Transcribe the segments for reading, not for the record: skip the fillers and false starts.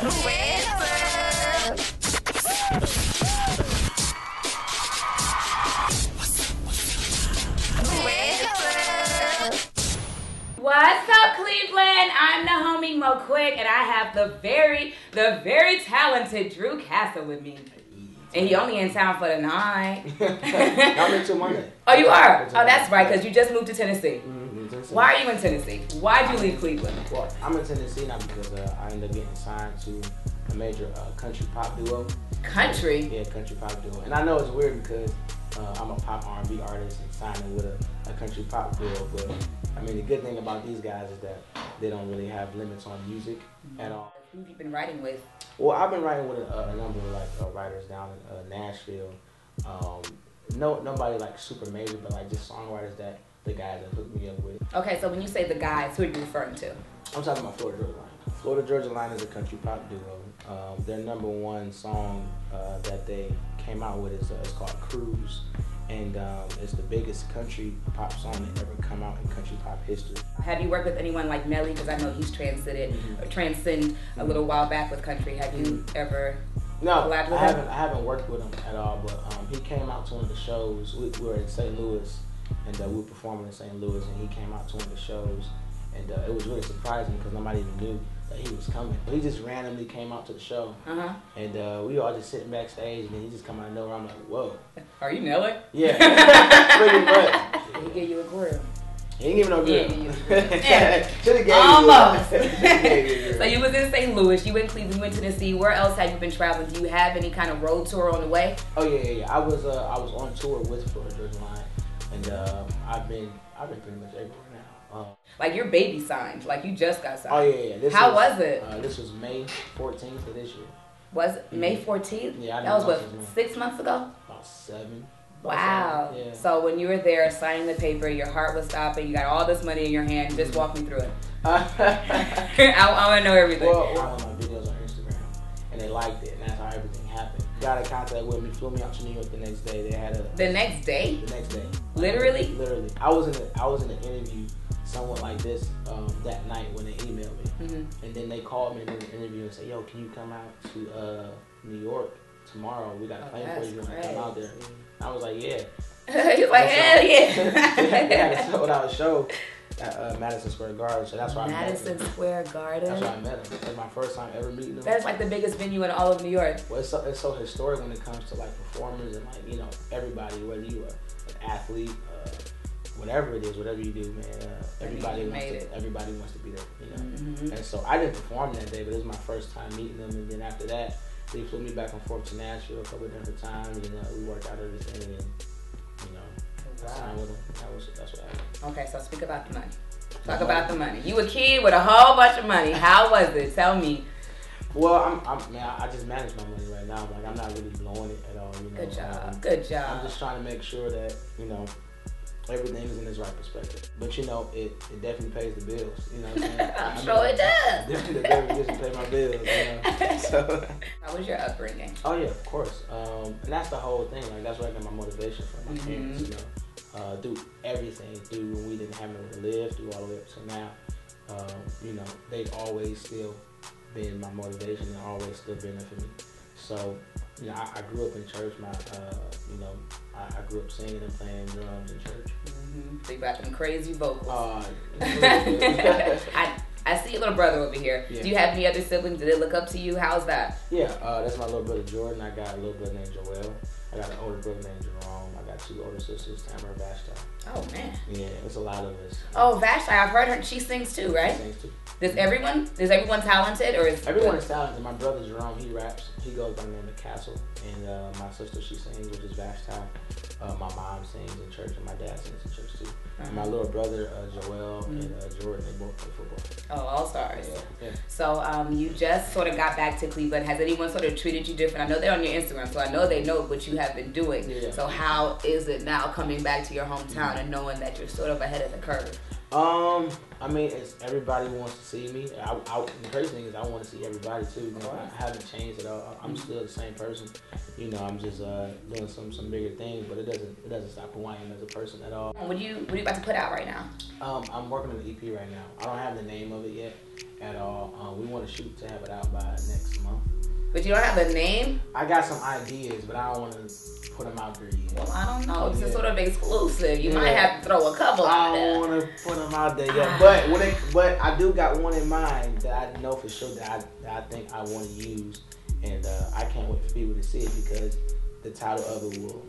What's up, Cleveland? I'm the homie Mo Quick, and I have the very talented Drew Castle with me. And he only in town for the night. I'm in till Monday. Oh, you are? Oh, that's right, because you just moved to Tennessee. Tennessee. Why are you in Tennessee? Why'd you leave Cleveland? Well, I'm in Tennessee now because I ended up getting signed to a major country pop duo. Country? Yeah, country pop duo. And I know it's weird because I'm a pop R&B artist and signing with a country pop duo, but I mean the good thing about these guys is that they don't really have limits on music at all. Who have you been writing with? Well, I've been writing with a number of writers down in Nashville. Nobody like super major, but like just songwriters that the guys that hooked me up with. Okay, so when you say the guys, who are you referring to? I'm talking about Florida Georgia Line. Florida Georgia Line is a country pop duo. Their number one song that they came out with is called Cruise. And it's the biggest country pop song that ever come out in country pop history. Have you worked with anyone like Melly? Because I know he's transcended a little while back with country. Have you ever collabed with him? I haven't worked with him at all, but he came out to one of the shows. We were in St. Louis, and we were performing in St. Louis, and he came out to one of the shows. And it was really surprising because nobody even knew that he was coming. But he just randomly came out to the show. And we all just sitting backstage, and then he just come out of nowhere. I'm like, whoa. Are you Nelly? Yeah. Pretty much. He gave you a grill. He didn't give me no grill. Yeah. Should have gave Almost. you. So you was in St. Louis, you went to Cleveland, you went to Tennessee. Where else have you been traveling? Do you have any kind of road tour on the way? Oh yeah. I was on tour with Florida Georgia Line, and I've been pretty much everywhere now. Like your baby signed, like you just got signed. Oh yeah. How was it? This was May 14th of this year. Was it May 14th? Yeah, that was what, 6 months ago? About 7. Wow. Yeah. So when you were there signing the paper, your heart was stopping, you got all this money in your hand, just walk me through it. I want to know everything. Well, I went my videos on Instagram, and they liked it, and that's how everything happened. Got in contact with me, flew me out to New York the next day. They had The next day? The next day. Literally? Literally. I was in an interview somewhat like this that night when they emailed me. And then they called me in the interview and said, yo, can you come out to New York tomorrow? We got a plane for you. You want to come out there? I was like, yeah. He was like, hell yeah. They had a sold-out show at Madison Square Garden, so that's why I met him. Madison Square Garden? That's why I met him. That's my first time ever meeting him. That's like the biggest venue in all of New York. Well, it's so historic when it comes to like performers and like, you know, everybody, whether you are an athlete, whatever it is, whatever you do, man, everybody wants to be there, you know. And so I didn't perform that day, but it was my first time meeting them. And then after that, they flew me back and forth to Nashville a couple of different times. You know, we worked out everything, and you know, I signed with them. That's what happened. Okay, so speak about the money. Talk about the money. You a kid with a whole bunch of money. How was it? Tell me. Well, I just manage my money right now. I'm not really blowing it at all. You know. Good job. Good job. I'm just trying to make sure that, you know, everything is in its right perspective. But you know, it definitely pays the bills. You know what I'm saying? I'm sure it does. Definitely doesn't pay my bills. You know? So. How was your upbringing? Oh yeah, of course. And that's the whole thing. Like that's where I got my motivation from. My parents, you know, through everything, through when we didn't have nowhere to live, through all the way up to now. You know, they've always still been my motivation and always still been there for me. So, you know, I grew up in church. You know, I grew up singing and playing drums in church. So you got them crazy vocals. I see your little brother over here. Yeah. Do you have any other siblings? Do they look up to you? How's that? Yeah, that's my little brother Jordan. I got a little brother named Joel. I got an older brother named Jerome. I got 2 older sisters, Tamara and Vashti. Oh man. Yeah, it's a lot of us. Oh, Vashti, I've heard her. She sings too, right? She sings too. Is everyone talented, or is everyone is talented? My brother Jerome, he raps. He goes by the name of Castle, and my sister, she sings, which is Vashti. My mom sings in church, and my dad sings in church too. And my little brother Joel and Jordan, they both play football. Oh, all stars. Yeah. So you just sort of got back to Cleveland. Has anyone sort of treated you different? I know they're on your Instagram, so I know they know what you have been doing. Yeah. So how is it now coming back to your hometown and knowing that you're sort of ahead of the curve? I mean, it's everybody wants to see me. The crazy thing is I want to see everybody too. You know, I haven't changed at all. I'm still the same person. You know, I'm just doing some bigger things, but it doesn't stop who I am as a person at all. What are you about to put out right now? I'm working on an EP right now. I don't have the name of it yet, at all. We want to shoot to have it out by next month. But you don't have a name? I got some ideas, but I don't want to put them out there yet. Well, I don't know. It's sort of exclusive. You might have to throw a couple out there. I don't want to put them out there yet. But I do got one in mind that I know for sure that I think I want to use. And I can't wait for people to see it because the title of it will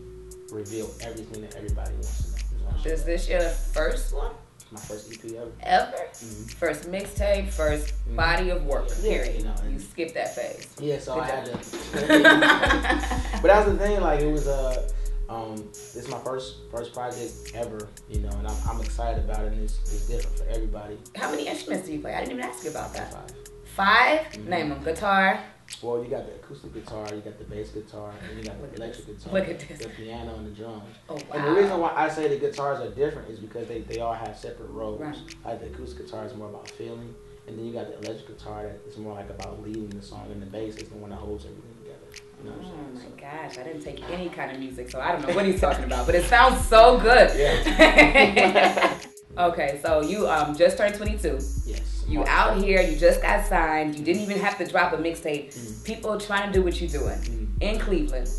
reveal everything that everybody wants to know. Is this your first one? My first EP ever. Ever? Mm-hmm. First mixtape, first body of work. Period. You know, you skipped that phase. Yeah, so I had to. But that was the thing. Like it was this is my first project ever. You know, and I'm excited about it. And it's different for everybody. How many instruments do you play? I didn't even ask you about that. Five? Mm-hmm. Name them. Guitar. Well, you got the acoustic guitar, you got the bass guitar, and you got the electric guitar, Look at this. the piano, and the drums. Oh, wow. And the reason why I say the guitars are different is because they all have separate roles. Right. Like the acoustic guitar is more about feeling, and then you got the electric guitar that is more like about leading the song, and the bass is the one that holds everything together. You know what I'm saying? Oh my gosh, I didn't take any kind of music, so I don't know what he's talking about, but it sounds so good. Yeah. Okay, so you just turned 22. Yes. You out here, you just got signed, you didn't even have to drop a mixtape. People trying to do what you're doing in Cleveland.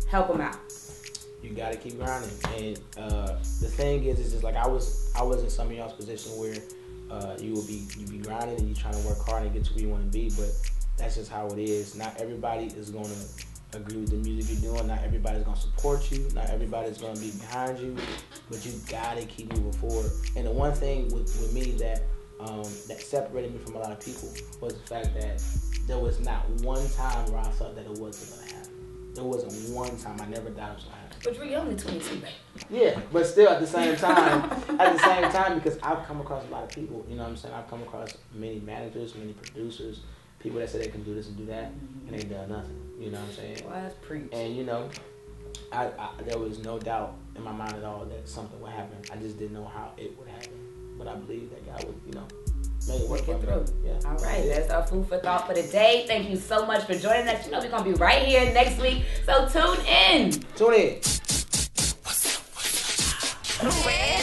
Help them out. You gotta keep grinding. And the thing is just like I was in some of y'all's position where you be grinding and you trying to work hard and get to where you want to be, but that's just how it is. Not everybody is gonna agree with the music you're doing. Not everybody's gonna support you. Not everybody's gonna be behind you. But you gotta keep moving forward. And the one thing with me that separated me from a lot of people was the fact that there was not one time where I felt that it wasn't gonna happen. There wasn't one time. I never doubted it was gonna happen. But you're only 22, baby. Yeah, but still at the same time, because I've come across a lot of people, you know what I'm saying? I've come across many managers, many producers, people that say they can do this and do that, and they done nothing. You know what I'm saying? Well, that's preach. And you know, I there was no doubt in my mind at all that something would happen. I just didn't know how it would happen. But I believe that God would, you know, make it work through. Yeah. All right, that's our food for thought for the day. Thank you so much for joining us. You know we're gonna be right here next week, so tune in. Tune in. Wheeet.